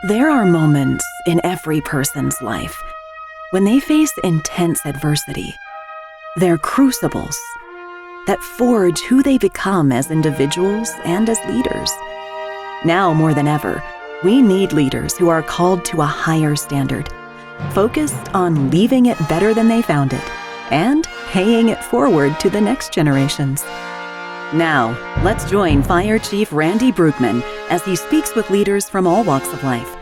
There are moments in every person's life when they face intense adversity. They're crucibles that forge who they become as individuals and as leaders. Now more than ever, we need leaders who are called to a higher standard, focused on leaving it better than they found it, and paying it forward to the next generations. Now, let's join Fire Chief Randy Brugman as he speaks with leaders from all walks of life,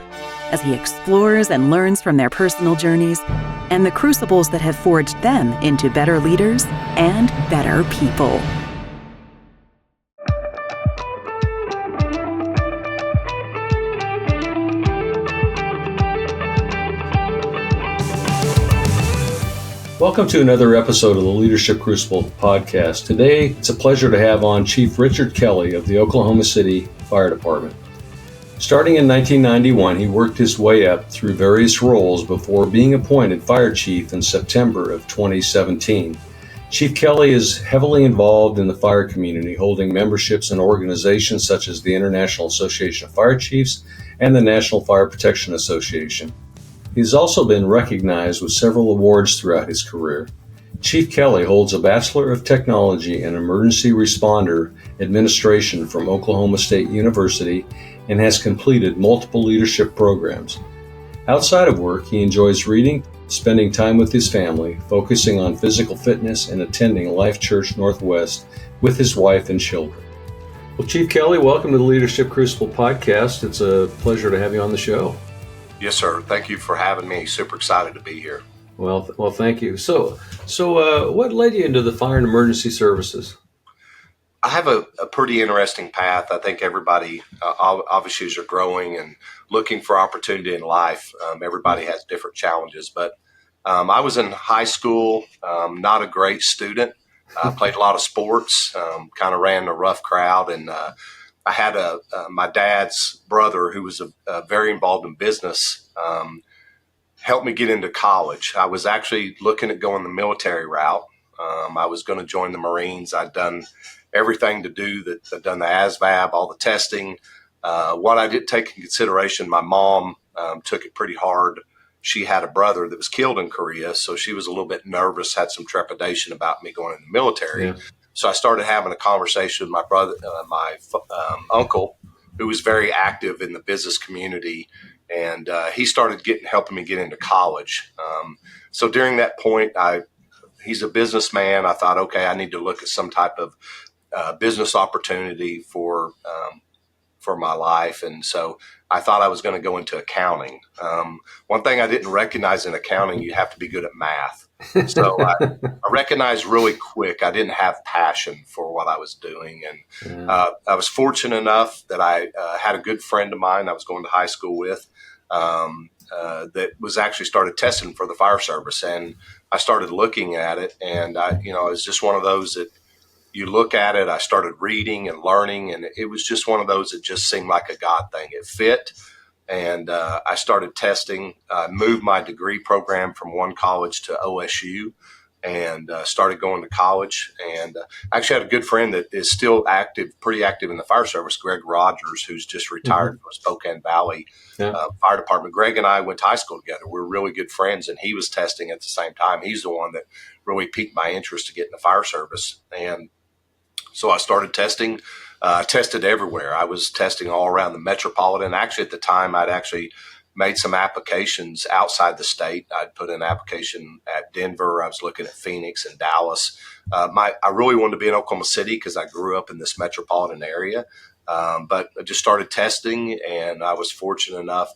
as he explores and learns from their personal journeys and the crucibles that have forged them into better leaders and better people. Welcome to another episode of the Leadership Crucible podcast. Today, it's a pleasure to have on Chief Richard Kelly of the Oklahoma City Fire Department. Starting in 1991, he worked his way up through various roles before being appointed Fire Chief in September of 2017. Chief Kelly is heavily involved in the fire community, holding memberships in organizations such as the International Association of Fire Chiefs and the National Fire Protection Association. He's also been recognized with several awards throughout his career. Chief Kelly holds a Bachelor of Technology in Emergency Responder Administration from Oklahoma State University and has completed multiple leadership programs. Outside of work, he enjoys reading, spending time with his family, focusing on physical fitness, and attending Life Church Northwest with his wife and children. Well, Chief Kelly, welcome to the Leadership Crucible podcast. It's a pleasure to have you on the show. Yes, sir. Thank you for having me. Super excited to be here. Well, thank you. So, what led you into the fire and emergency services? I have a pretty interesting path. I think everybody, obviously, as you're growing and looking for opportunity in life, everybody has different challenges. But I was in high school, not a great student. I played a lot of sports, kind of ran a rough crowd, and I had my dad's brother who was very involved in business, helped me get into college. I was actually looking at going the military route. I was going to join the Marines. I'd done everything to do that. I'd done the ASVAB, all the testing. What I did take in consideration, my mom took it pretty hard. She had a brother that was killed in Korea, so she was a little bit nervous, had some trepidation about me going in the military. Yeah. So I started having a conversation with my brother, my uncle, who was very active in the business community, and he started helping me get into college. So during that point, he's a businessman. I thought, okay, I need to look at some type of business opportunity for my life, and so I thought I was going to go into accounting. One thing I didn't recognize in accounting, you have to be good at math. So I recognized really quick I didn't have passion for what I was doing. And I was fortunate enough that I had a good friend of mine I was going to high school with that was actually started testing for the fire service. And I started looking at it, and it was just one of those that you look at it. I started reading and learning, and it was just one of those that just seemed like a God thing. It fit. And I started testing, moved my degree program from one college to OSU, and started going to college. And I actually had a good friend that is still pretty active in the fire service, Greg Rogers, who's just retired from Spokane Valley Fire Department. Greg and I went to high school together. We're really good friends, and he was testing at the same time. He's the one that really piqued my interest to get in the fire service. And so I started testing. Tested everywhere. I was testing all around the metropolitan. Actually, at the time, I'd actually made some applications outside the state. I'd put an application at Denver. I was looking at Phoenix and Dallas. I really wanted to be in Oklahoma City because I grew up in this metropolitan area. But I just started testing, and I was fortunate enough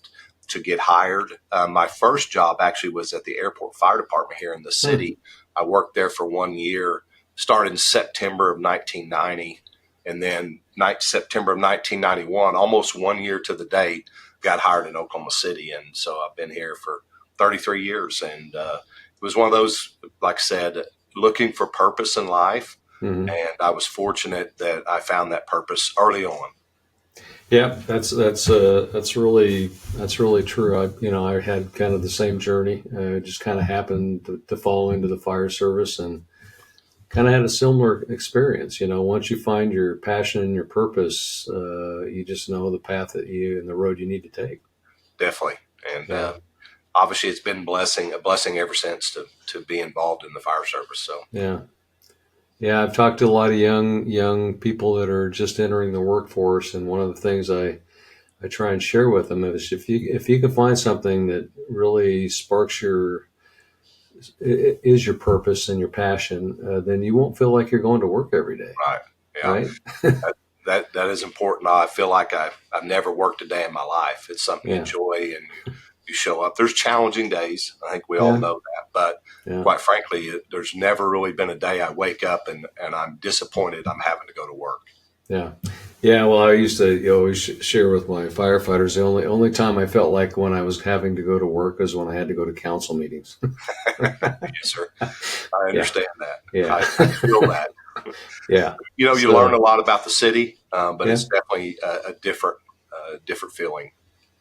to get hired. My first job actually was at the Airport Fire Department here in the city. I worked there for 1 year, started in September of 1990. And then September of 1991, almost 1 year to the date, got hired in Oklahoma City. And so I've been here for 33 years. And it was one of those, like I said, looking for purpose in life. Mm-hmm. And I was fortunate that I found that purpose early on. Yeah, that's really true. I had kind of the same journey. It just kind of happened to fall into the fire service, and kind of had a similar experience. Once you find your passion and your purpose, you just know the path and the road you need to take. definitely. And Yeah. obviously it's been a blessing ever since to be involved in the fire service. So Yeah. Yeah, I've talked to a lot of young people that are just entering the workforce, and one of the things I try and share with them is if you can find something that really sparks is your purpose and your passion, then you won't feel like you're going to work every day, right, yeah, right? that is important. I feel like I've never worked a day in my life. It's something you Yeah, enjoy, and you show up. There's challenging days. I think we all yeah, know that, but yeah, quite frankly, there's never really been a day I wake up and I'm disappointed I'm having to go to work. yeah, yeah. Well, I used to always share with my firefighters the only time I felt like when I was having to go to work was when I had to go to council meetings. Yes, sir. I Yeah, understand that. yeah, I feel that. yeah. You learn So a lot about the city, but yeah. it's definitely a different feeling.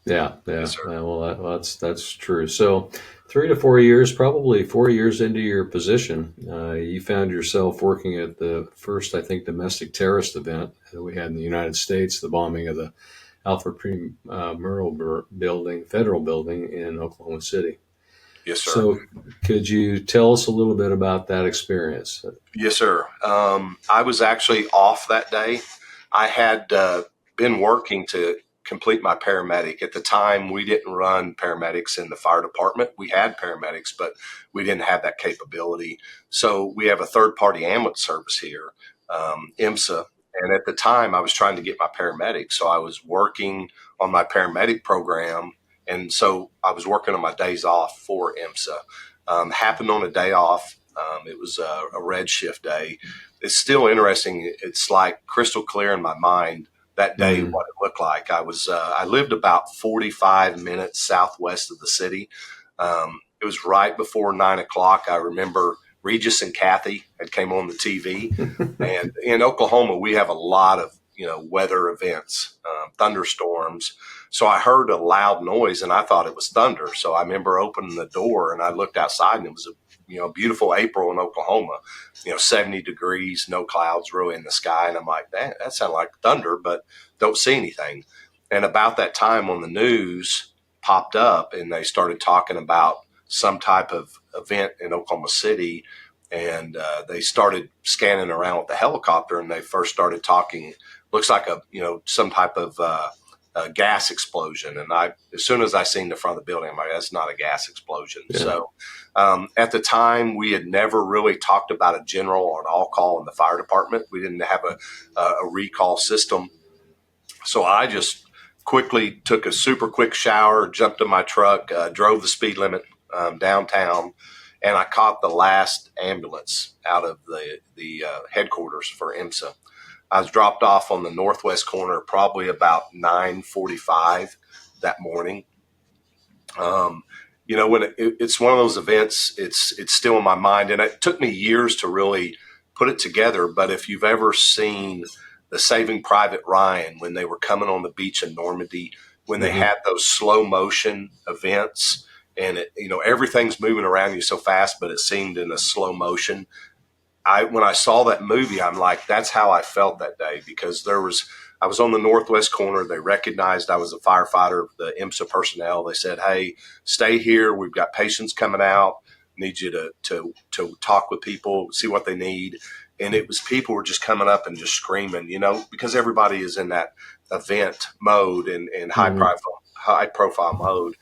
Yeah, yeah. Yes, sir. That's true. So, 3 to 4 years, probably 4 years into your position, you found yourself working at the first, I think, domestic terrorist event that we had in the United States, the bombing of the Alfred P. Murrah building, federal building in Oklahoma City. Yes, sir. So, could you tell us a little bit about that experience? Yes, sir. I was actually off that day. I had been working to complete my paramedic. At the time, we didn't run paramedics in the fire department. We had paramedics, but we didn't have that capability. So we have a third party ambulance service here, IMSA. And at the time, I was trying to get my paramedic. So I was working on my paramedic program. And so I was working on my days off for IMSA. Happened on a day off. It was a red shift day. It's still interesting. It's like crystal clear in my mind that day Mm, what it looked like. I lived about 45 minutes southwest of the city. It was right before 9 o'clock. I remember Regis and Kathy had came on the TV, and in Oklahoma we have a lot of weather events, thunderstorms. So I heard a loud noise and I thought it was thunder. So I remember opening the door and I looked outside and it was a beautiful April in Oklahoma, 70 degrees, no clouds really in the sky. And I'm like, that sounded like thunder, but don't see anything. And about that time on the news popped up and they started talking about some type of event in Oklahoma City. And they started scanning around with the helicopter and they first started talking, looks like some type of a gas explosion. And as soon as I seen the front of the building, I'm like, that's not a gas explosion. yeah. So at the time, we had never really talked about a general or an all-call in the fire department. We didn't have a recall system. So I just quickly took a super quick shower, jumped in my truck, drove the speed limit downtown, and I caught the last ambulance out of the headquarters for IMSA. I was dropped off on the northwest corner probably about 9:45 that morning. When it's one of those events, it's still in my mind, and it took me years to really put it together. But if you've ever seen the Saving Private Ryan when they were coming on the beach in Normandy, when they Hmm. had those slow motion events, and everything's moving around you so fast, but it seemed in a slow motion. When I saw that movie, I'm like, that's how I felt that day because I was on the northwest corner. They recognized I was a firefighter, the IMSA personnel. They said, "Hey, stay here. We've got patients coming out. Need you to talk with people, see what they need." And it was people were just coming up and just screaming, because everybody is in that event mode and Hmm. high profile mode.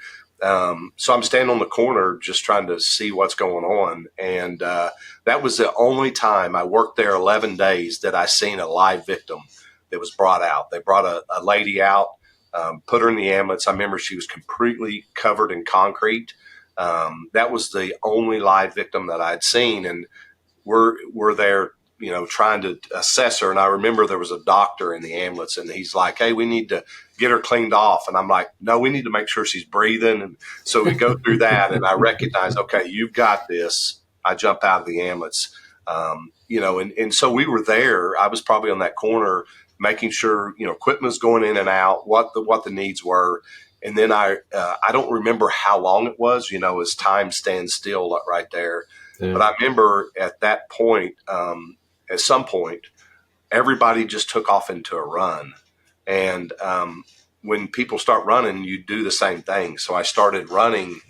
So I'm standing on the corner just trying to see what's going on. And that was the only time I worked there 11 days that I seen a live victim that was brought out. They brought a lady out, put her in the ambulance. I remember she was completely covered in concrete. That was the only live victim that I'd seen. And we're there, trying to assess her. And I remember there was a doctor in the ambulance and he's like, "Hey, we need to get her cleaned off." And I'm like, "No, we need to make sure she's breathing." And so we go through that and I recognize, okay, you've got this. I jump out of the ambulance. And so we were there. I was probably on that corner making sure, equipment was going in and out, what the needs were. And then I don't remember how long it was, as time stands still right there. Yeah. But I remember at that point, at some point, everybody just took off into a run. And when people start running, you do the same thing. So I started running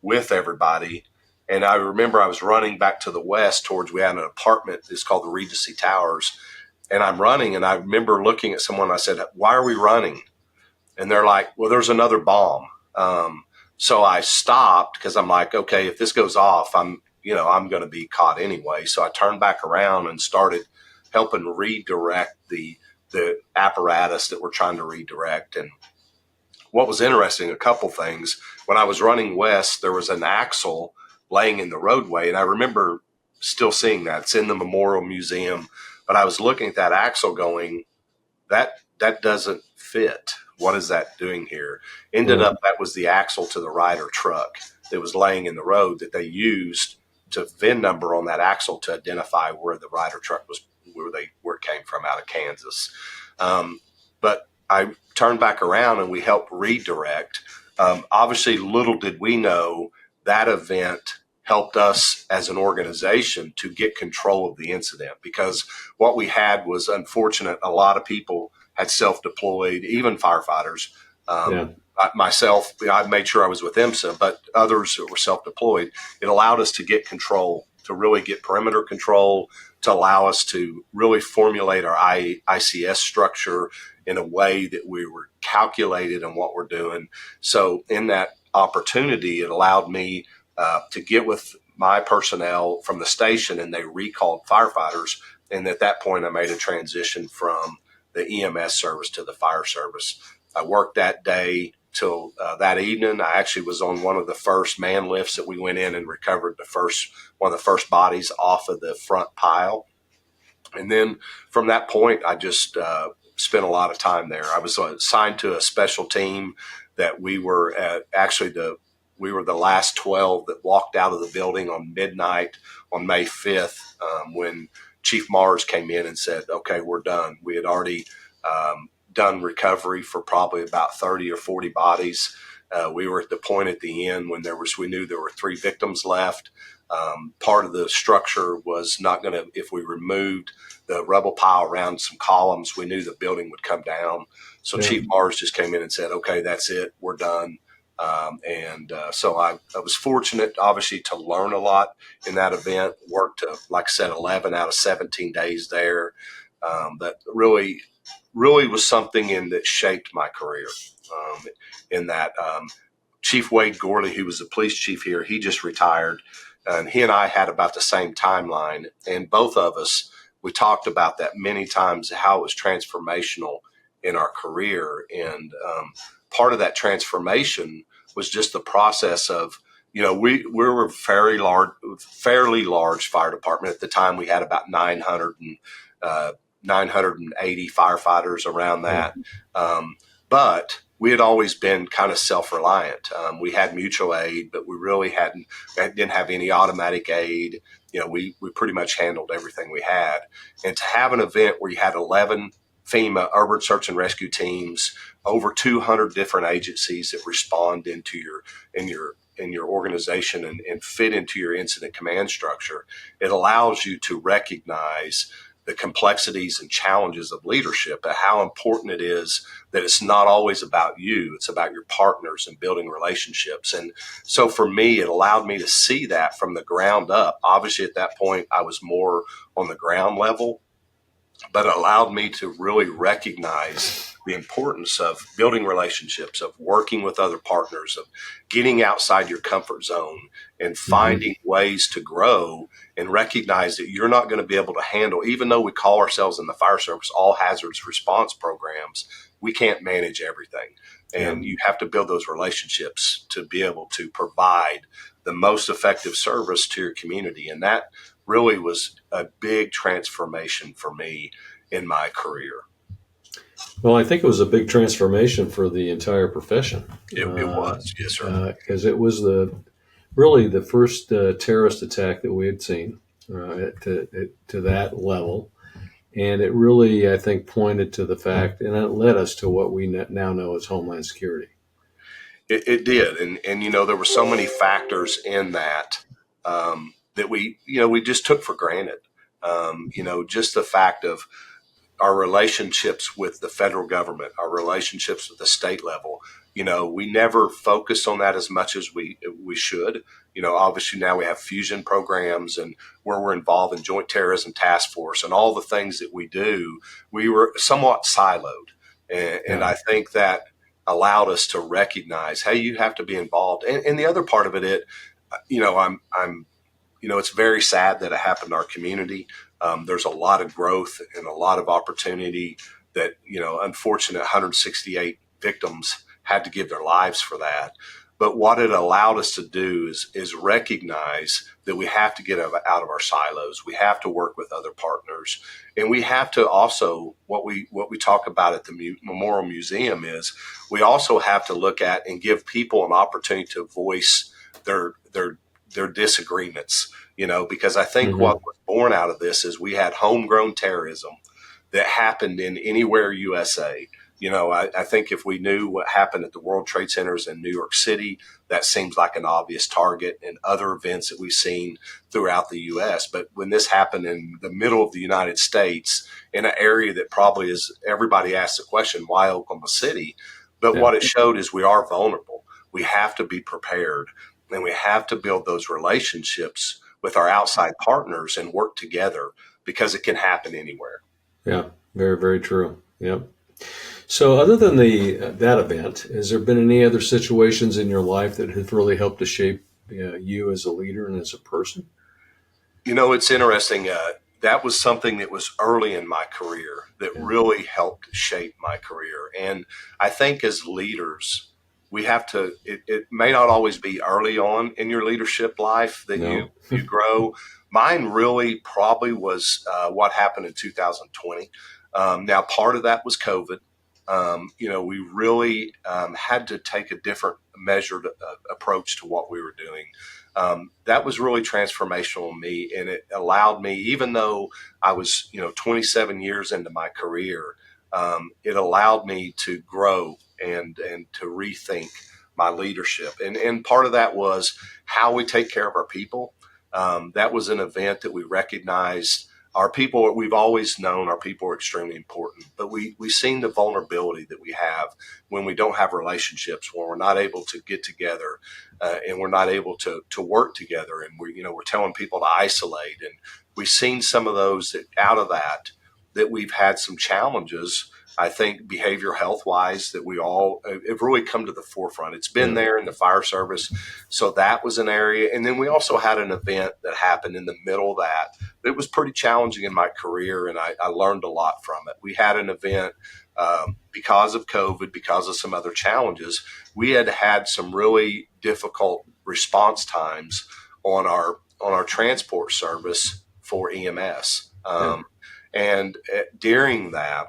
with everybody. And I remember I was running back to the west towards, we had an apartment. It's called the Regency Towers. And I'm running, and I remember looking at someone. I said, "Why are we running?" And they're like, "Well, there's another bomb." So I stopped because I'm like, okay, if this goes off, I'm going to be caught anyway. So I turned back around and started helping redirect the apparatus that we're trying to redirect. And what was interesting, a couple things, when I was running west, there was an axle laying in the roadway. And I remember still seeing that. It's in the Memorial Museum. But I was looking at that axle going, that doesn't fit. What is that doing here? Ended up that was the axle to the Ryder truck that was laying in the road that they used to VIN number on that axle to identify where the Ryder truck was, where it came from, out of Kansas. But I turned back around and we helped redirect. Obviously, little did we know that event helped us as an organization to get control of the incident, because what we had was unfortunate. A lot of people had self-deployed, even firefighters. Myself, I made sure I was with IMSA, but others that were self-deployed. It allowed us to get control, to really get perimeter control, to allow us to really formulate our ICS structure in a way that we were calculated in what we're doing. So in that opportunity, it allowed me to get with my personnel from the station, and they recalled firefighters. And at that point, I made a transition from the EMS service to the fire service. I worked that day till that evening. I actually was on one of the first man lifts that we went in and recovered one of the first bodies off of the front pile. And then from that point, I just spent a lot of time there. I was assigned to a special team that we were we were the last 12 that walked out of the building on midnight on May 5th when Chief Mars came in and said, "Okay, we're done." We had already done recovery for probably about 30 or 40 bodies. We were at the point at the end when we knew there were 3 victims left. Part of the structure was not going to, if we removed the rubble pile around some columns, we knew the building would come down. So Chief Mars just came in and said, "Okay, that's it. We're done." So I was fortunate, obviously, to learn a lot in that event. Worked, like I said, 11 out of 17 days there. That really was something that shaped my career. In that Chief Wade Gorley, who was the police chief here, he just retired. And he and I had about the same timeline. And both of us, we talked about that many times, how it was transformational in our career. And part of that transformation was just the process of, we were a fairly large fire department. At the time, we had about 980 firefighters around that. But we had always been kind of self-reliant. We had mutual aid, but we really didn't have any automatic aid. We pretty much handled everything we had. And to have an event where you had 11 FEMA urban search and rescue teams, over 200 different agencies that respond in your organization and fit into your incident command structure, it allows you to recognize the complexities and challenges of leadership, and how important it is that it's not always about you, it's about your partners and building relationships. And so for me, it allowed me to see that from the ground up. Obviously, at that point, I was more on the ground level, but it allowed me to really recognize the importance of building relationships, of working with other partners, of getting outside your comfort zone and finding ways to grow, and recognize that you're not going to be able to handle, even though we call ourselves in the fire service all hazards response programs, we can't manage everything. And you have to build those relationships to be able to provide the most effective service to your community. And that really was a big transformation for me in my career. Well, I think it was a big transformation for the entire profession. It was, yes, sir. Because it was really the first terrorist attack that we had seen to that level. And it really, I think, pointed to the fact, and it led us to what we now know as Homeland Security. It did. And there were so many factors in that that we just took for granted. Just the fact of our relationships with the federal government, our relationships with the state level. We never focused on that as much as we should. Obviously now we have fusion programs and where we're involved in Joint Terrorism Task Force and all the things that we do, we were somewhat siloed. And I think that allowed us to recognize, hey, you have to be involved. And the other part of it, it's very sad that it happened in our community. There's a lot of growth and a lot of opportunity that, unfortunate 168 victims had to give their lives for that. But what it allowed us to do is recognize that we have to get out of our silos. We have to work with other partners. And we have to also, what we talk about at the Memorial Museum is we also have to look at and give people an opportunity to voice their disagreements, because I think what was born out of this is we had homegrown terrorism that happened in anywhere USA. I think if we knew what happened at the World Trade Centers in New York City, that seems like an obvious target, and other events that we've seen throughout the U.S. But when this happened in the middle of the United States, in an area that probably is, everybody asks the question, why Oklahoma City? But what it showed is we are vulnerable. We have to be prepared, and we have to build those relationships with our outside partners and work together because it can happen anywhere. Yeah, very, very true. Yep. So other than that event, has there been any other situations in your life that have really helped to shape you as a leader and as a person? It's interesting. That was something that was early in my career that really helped shape my career. And I think as leaders, we have to, it may not always be early on in your leadership life that you grow. Mine really probably was what happened in 2020. Now, part of that was COVID. We really had to take a different measured approach to what we were doing. That was really transformational to me, and it allowed me, even though I was, 27 years into my career, it allowed me to grow and to rethink my leadership. And part of that was how we take care of our people. That was an event that we recognized. Our people, we've always known our people are extremely important, but we've seen the vulnerability that we have when we don't have relationships, when we're not able to get together and we're not able to work together, and we're telling people to isolate. And we've seen some of those out of that we've had some challenges. I think behavioral health wise that we all have really come to the forefront. It's been there in the fire service. So that was an area. And then we also had an event that happened in the middle of that. It was pretty challenging in my career, and I learned a lot from it. We had an event because of COVID, because of some other challenges. We had some really difficult response times on our transport service for EMS. And during that,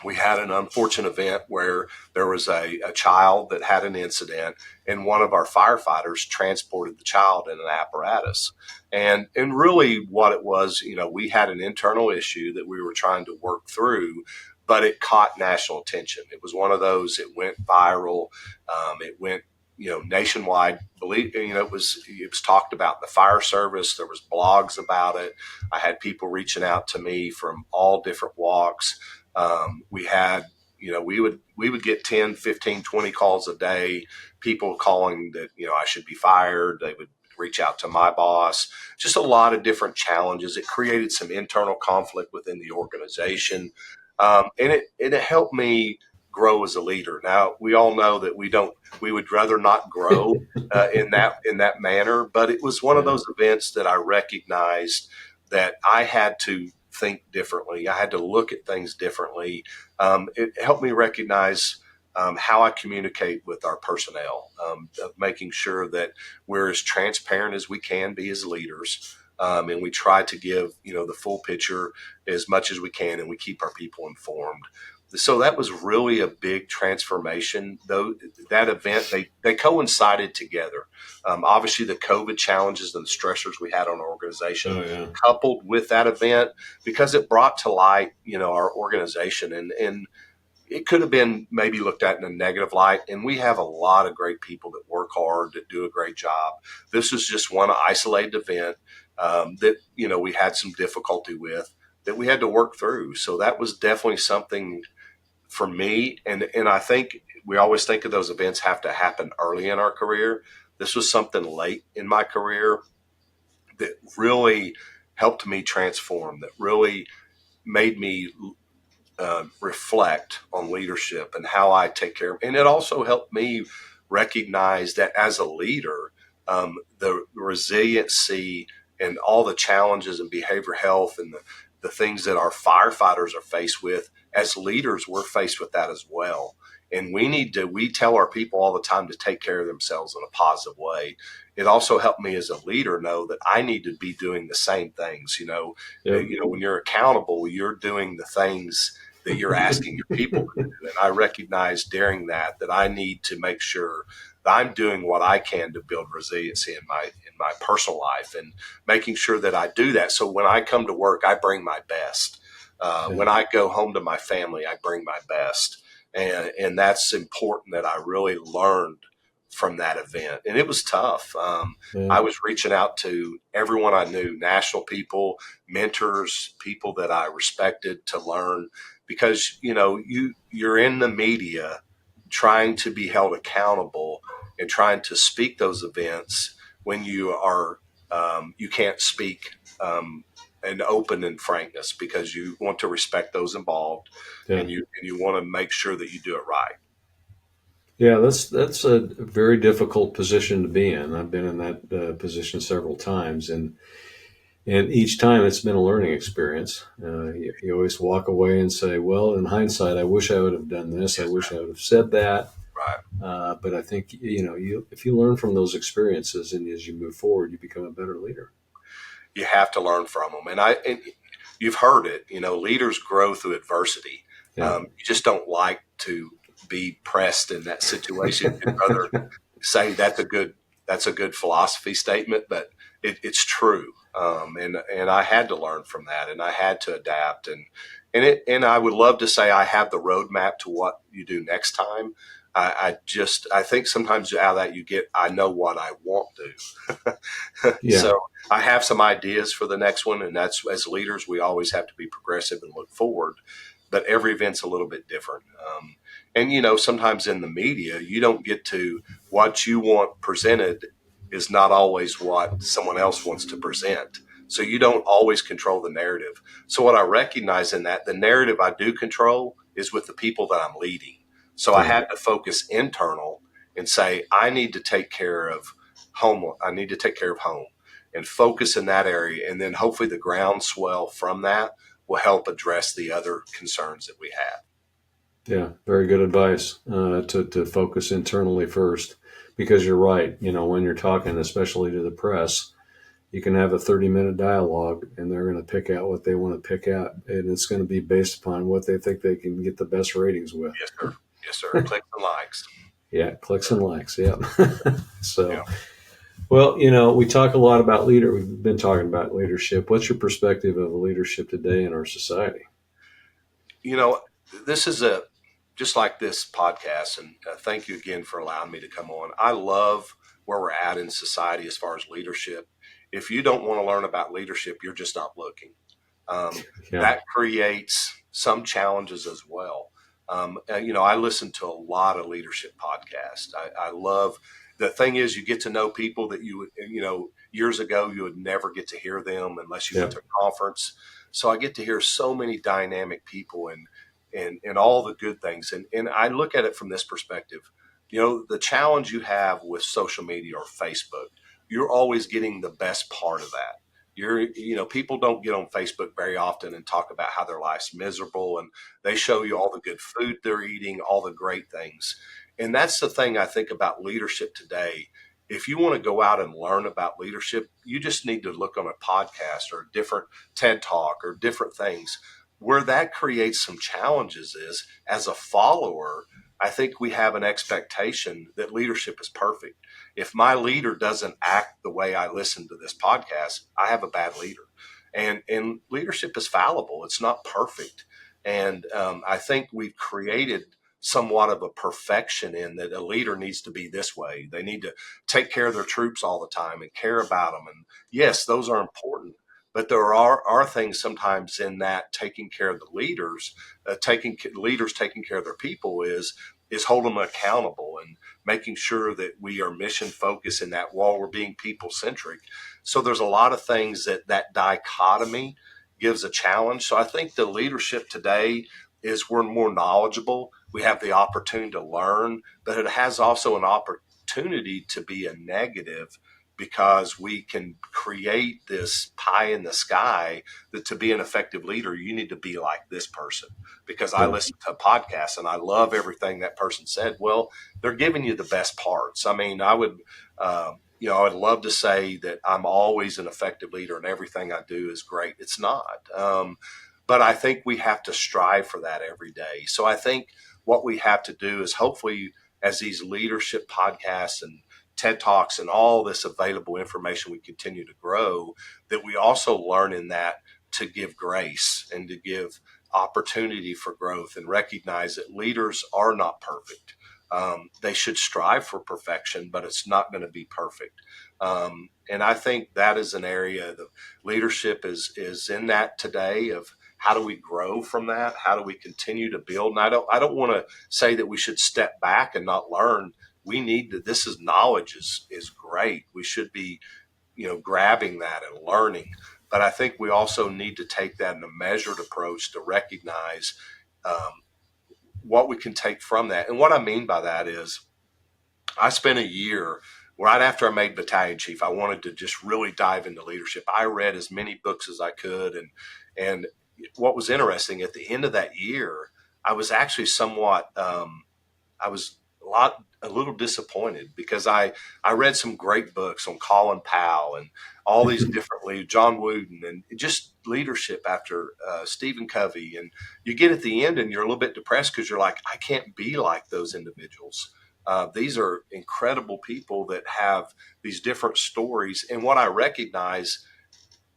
we had an unfortunate event where there was a child that had an incident, and one of our firefighters transported the child in an apparatus. And really what it was, we had an internal issue that we were trying to work through, but it caught national attention. It was one of those, it went viral. It went, nationwide. It was talked about in the fire service. There was blogs about it. I had people reaching out to me from all different walks. We had, we would get 10, 15, 20 calls a day, people calling that, I should be fired. They would reach out to my boss, just a lot of different challenges. It created some internal conflict within the organization. And it helped me grow as a leader. Now, we all know that we would rather not grow in that manner, but it was one of those events that I recognized that I had to think differently. I had to look at things differently. It helped me recognize how I communicate with our personnel, of making sure that we're as transparent as we can be as leaders. And we try to give, the full picture as much as we can, and we keep our people informed. So that was really a big transformation. Though that event, they coincided together. Obviously, the COVID challenges and the stressors we had on our organization, coupled with that event, because it brought to light, our organization, and it could have been maybe looked at in a negative light. And we have a lot of great people that work hard, that do a great job. This was just one isolated event that we had some difficulty with, that we had to work through. So that was definitely something for me. And I think we always think of those events have to happen early in our career. This was something late in my career that really helped me transform, that really made me reflect on leadership and how I take care of. And it also helped me recognize that as a leader, the resiliency and all the challenges in behavioral health and the things that our firefighters are faced with, as leaders, we're faced with that as well. And we tell our people all the time to take care of themselves in a positive way. It also helped me as a leader know that I need to be doing the same things. Yep. When you're accountable, you're doing the things that you're asking your people to do. And I recognize during that I need to make sure that I'm doing what I can to build resiliency in my personal life, and making sure that I do that. So when I come to work, I bring my best. When I go home to my family, I bring my best. And that's important that I really learned from that event. And it was tough. I was reaching out to everyone I knew, national people, mentors, people that I respected, to learn, because, you're in the media trying to be held accountable and trying to speak those events when you can't speak and open and frankness, because you want to respect those involved, and you want to make sure that you do it right. Yeah, that's a very difficult position to be in. I've been in that position several times, and each time it's been a learning experience. You always walk away and say, "Well, in hindsight, I wish I would have done this. I wish I would have said that." Right. But I think if you learn from those experiences, and as you move forward, you become a better leader. You have to learn from them, and you've heard it. Leaders grow through adversity. Yeah. You just don't like to be pressed in that situation. You'd rather say that's a good philosophy statement, but it's true. And I had to learn from that, and I had to adapt, and I would love to say I have the roadmap to what you do next time. I think sometimes out of that I know what I won't do. Yeah. So I have some ideas for the next one, and that's, as leaders, we always have to be progressive and look forward. But every event's a little bit different. And sometimes in the media, you don't get to what you want presented is not always what someone else wants to present. So you don't always control the narrative. So what I recognize in that, the narrative I do control is with the people that I'm leading. So I had to focus internal and say, I need to take care of home. I need to take care of home and focus in that area. And then hopefully the groundswell from that will help address the other concerns that we have. Yeah, very good advice to focus internally first, because you're right. When you're talking, especially to the press, you can have a 30-minute dialogue, and they're going to pick out what they want to pick out, and it's going to be based upon what they think they can get the best ratings with. Yes, sir. Yes, sir. Clicks and likes. Yeah, clicks and likes. Yeah. So, Yeah. well, we talk a lot about We've been talking about leadership. What's your perspective of leadership today in our society? This is just like this podcast, and thank you again for allowing me to come on. I love where we're at in society as far as leadership. If you don't want to learn about leadership, you're just not looking. That creates some challenges as well. I listen to a lot of leadership podcasts. I love, the thing is, you get to know people that years ago you would never get to hear them unless you went to a conference. So I get to hear so many dynamic people and all the good things. And I look at it from this perspective. The challenge you have with social media or Facebook, you're always getting the best part of that. People don't get on Facebook very often and talk about how their life's miserable, and they show you all the good food they're eating, all the great things. And that's the thing I think about leadership today. If you want to go out and learn about leadership, you just need to look on a podcast or a different TED Talk or different things. Where that creates some challenges is, as a follower, I think we have an expectation that leadership is perfect. If my leader doesn't act the way I listen to this podcast, I have a bad leader. And leadership is fallible. It's not perfect. And I think we've created somewhat of a perfection in that a leader needs to be this way. They need to take care of their troops all the time and care about them. And yes, those are important. But there are things sometimes in that taking care of the leaders, leaders taking care of their people is holding them accountable and making sure that we are mission focused in that while we're being people centric. So there's a lot of things that dichotomy gives a challenge. So I think the leadership today is we're more knowledgeable. We have the opportunity to learn, but it has also an opportunity to be a negative because we can create this pie in the sky that to be an effective leader, you need to be like this person. Because I listen to a podcast and I love everything that person said. Well, they're giving you the best parts. I mean, I would love to say that I'm always an effective leader and everything I do is great. It's not. But I think we have to strive for that every day. So I think what we have to do is hopefully as these leadership podcasts and TED Talks and all this available information we continue to grow, that we also learn in that to give grace and to give opportunity for growth and recognize that leaders are not perfect. They should strive for perfection, but it's not going to be perfect. And I think that is an area that leadership is in that today of how do we grow from that? How do we continue to build? And I don't want to say that we should step back and not learn. We need to, this is knowledge is great. We should be, grabbing that and learning. But I think we also need to take that in a measured approach to recognize what we can take from that. And what I mean by that is I spent a year right after I made battalion chief. I wanted to just really dive into leadership. I read as many books as I could. And what was interesting at the end of that year, I was actually somewhat, I was a little disappointed because I read some great books on Colin Powell and all these different leaders, John Wooden, and just leadership after Stephen Covey. And you get at the end and you're a little bit depressed because you're like, I can't be like those individuals. These are incredible people that have these different stories. And what I recognize,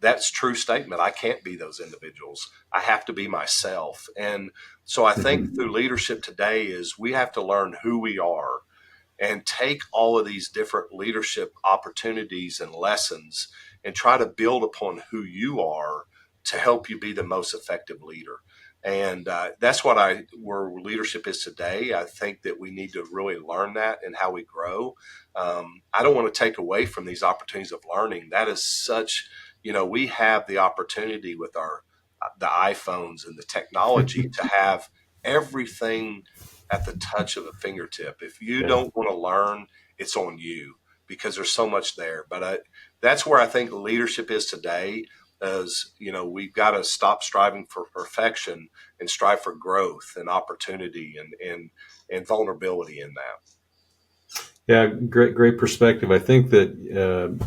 that's true statement. I can't be those individuals. I have to be myself. And so I think through leadership today is we have to learn who we are and take all of these different leadership opportunities and lessons and try to build upon who you are to help you be the most effective leader. And that's where leadership is today. I think that we need to really learn that and how we grow. I don't want to take away from these opportunities of learning. That is such, we have the opportunity with the iPhones and the technology to have everything at the touch of a fingertip. If you don't want to learn, it's on you because there's so much there. But that's where I think leadership is today. Is we've got to stop striving for perfection and strive for growth and opportunity and vulnerability in that. Yeah, great perspective. I think that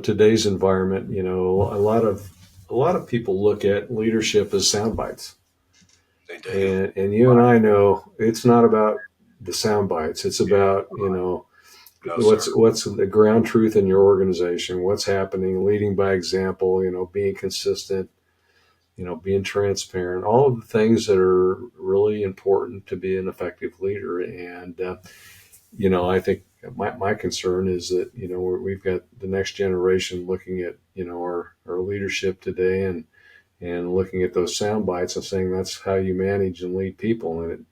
today's environment, a lot of people look at leadership as sound bites. They do. And you and I know it's not about the sound bites. It's about what's the ground truth in your organization, what's happening, leading by example, being consistent, being transparent, all of the things that are really important to be an effective leader. And, I think my concern is that, we've got the next generation looking at, our leadership today and looking at those sound bites and saying that's how you manage and lead people. And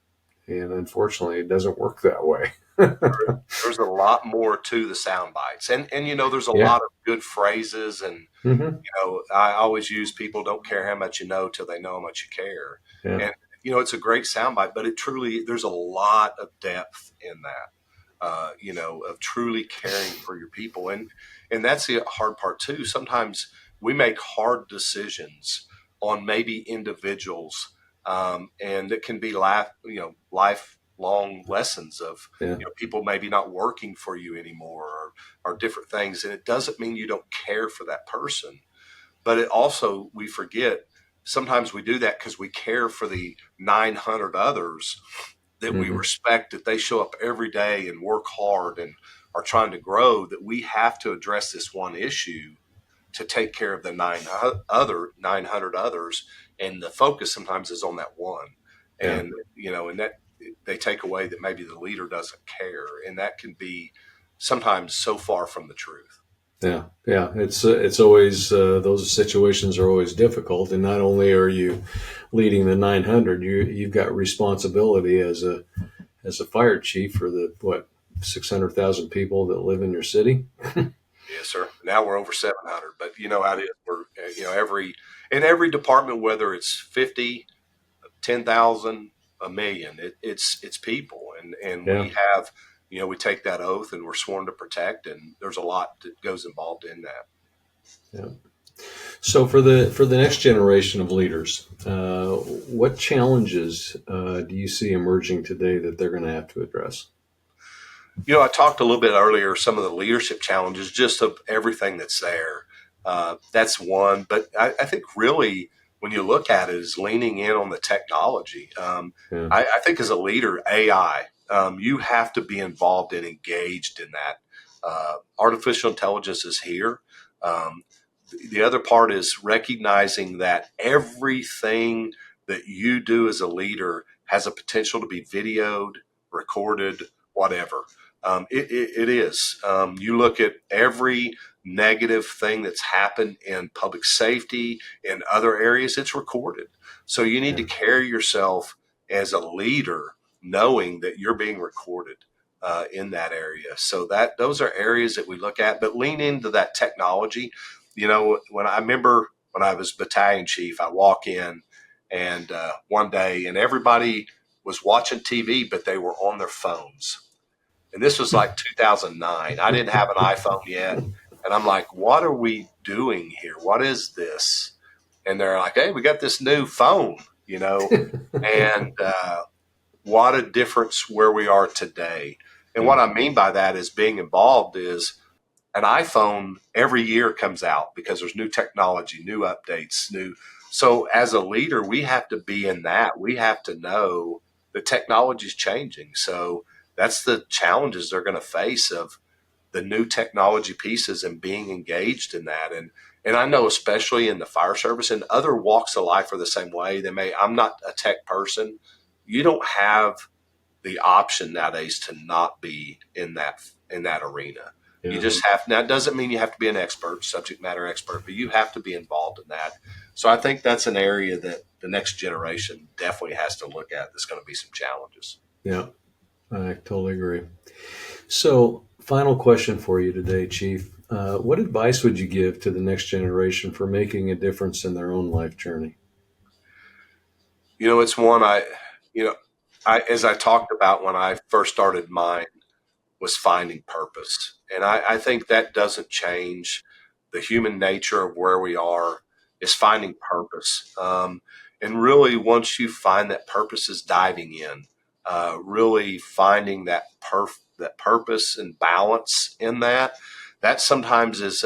unfortunately, it doesn't work that way. There's a lot more to the sound bites. And there's a lot of good phrases. And, I always use people don't care how much you know till they know how much you care. Yeah. And, it's a great sound bite, but there's a lot of depth in that. Of truly caring for your people. And that's the hard part too. Sometimes we make hard decisions on maybe individuals, and it can be lifelong lessons of people maybe not working for you anymore or different things. And it doesn't mean you don't care for that person, but it also, we forget, sometimes we do that because we care for the 900 others that we respect, that they show up every day and work hard and are trying to grow, that we have to address this one issue to take care of the 900 others. And the focus sometimes is on that one. And, and that they take away that maybe the leader doesn't care. And that can be sometimes so far from the truth. Yeah, yeah. It's always those situations are always difficult, and not only are you leading the 900, you've got responsibility as a fire chief for the 600,000 people that live in your city. Yes, sir. Now we're over 700, but you know how it is. We're, in every department, whether it's 50, 10,000, a million, it's people. And Yeah, we have, we take that oath and we're sworn to protect. And there's a lot that goes involved in that. yeah. So for the next generation of leaders, what challenges do you see emerging today that they're going to have to address? I talked a little bit earlier, some of the leadership challenges, just of everything that's there. That's one. But I think really when you look at it is leaning in on the technology. Yeah, I think as a leader, AI, you have to be involved and engaged in that. Artificial intelligence is here. Um, the other part is recognizing that everything that you do as a leader has a potential to be videoed, recorded, whatever. It is. You look at every negative thing that's happened in public safety, in other areas, it's recorded. So you need yeah, to carry yourself as a leader knowing that you're being recorded in that area. So that those are areas that we look at, but lean into that technology. When I remember when I was battalion chief, I walk in and one day and everybody was watching TV, but they were on their phones. And this was like 2009. I didn't have an iPhone yet. And I'm like, what are we doing here? What is this? And they're like, hey, we got this new phone, and what a difference where we are today. And yeah, what I mean by that is being involved is an iPhone every year comes out because there's new technology, new updates, new. So as a leader, we have to be in that. We have to know the technology is changing. So that's the challenges they're going to face of the new technology pieces and being engaged in that. And I know especially in the fire service and other walks of life are the same way. I'm not a tech person. You don't have the option nowadays to not be in that arena. You yeah. just have. Now it doesn't mean you have to be an expert, subject matter expert, but you have to be involved in that. So I think that's an area that the next generation definitely has to look at. There's going to be some challenges. Yeah, I totally agree. So, final question for you today, Chief. What advice would you give to the next generation for making a difference in their own life journey? It's one you know, as I talked about when I first started mine, was finding purpose. And I think that doesn't change. The human nature of where we are is finding purpose. And really, once you find that purpose, is diving in, really finding that purpose and balance in that. That sometimes is,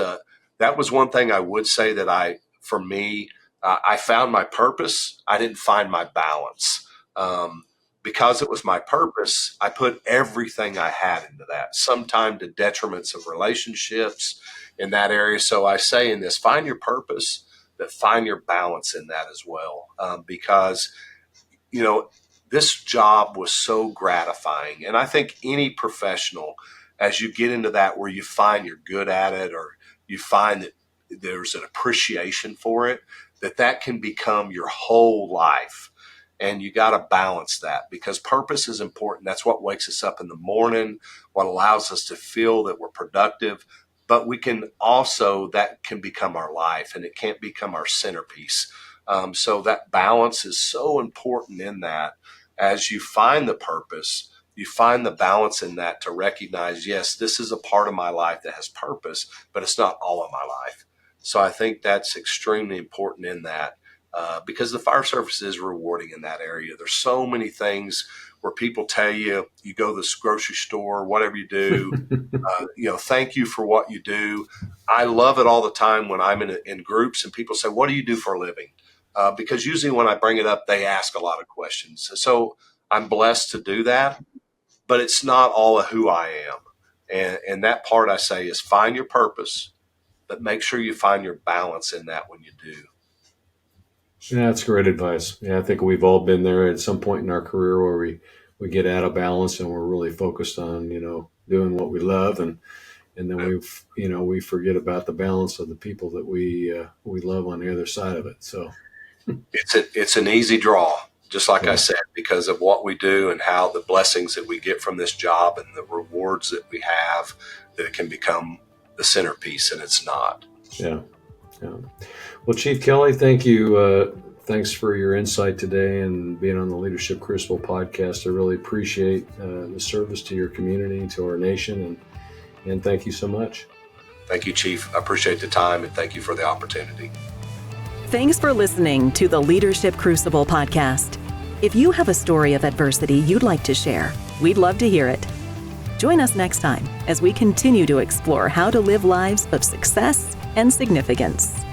that was one thing I would say that for me, I found my purpose. I didn't find my balance. Because it was my purpose, I put everything I had into that, sometimes to detriments of relationships in that area. So I say in this, find your purpose, but find your balance in that as well. Because, you know, this job was so gratifying. And I think any professional, as you get into that where you find you're good at it or you find that there's an appreciation for it, that can become your whole life. And you got to balance that because purpose is important. That's what wakes us up in the morning, what allows us to feel that we're productive. But we can also, that can become our life and it can't become our centerpiece. So that balance is so important in that. As you find the purpose, you find the balance in that to recognize, yes, this is a part of my life that has purpose, but it's not all of my life. So I think that's extremely important in that. Because the fire service is rewarding in that area. There's so many things where people tell you, you go to the grocery store, whatever you do, thank you for what you do. I love it all the time when I'm in groups and people say, what do you do for a living? Because usually when I bring it up, they ask a lot of questions. So I'm blessed to do that, but it's not all of who I am. And that part I say is find your purpose, but make sure you find your balance in that when you do. Yeah, that's great advice. Yeah, I think we've all been there at some point in our career where we get out of balance and we're really focused on, doing what we love. And and then we forget about the balance of the people that we love on the other side of it. So it's an easy draw, just like I said, because of what we do and how the blessings that we get from this job and the rewards that we have, that it can become the centerpiece, and it's not. Yeah. Well, Chief Kelly, thank you. Thanks for your insight today and being on the Leadership Crucible podcast. I really appreciate the service to your community, to our nation, and thank you so much. Thank you, Chief. I appreciate the time, and thank you for the opportunity. Thanks for listening to the Leadership Crucible podcast. If you have a story of adversity you'd like to share, we'd love to hear it. Join us next time as we continue to explore how to live lives of success and significance.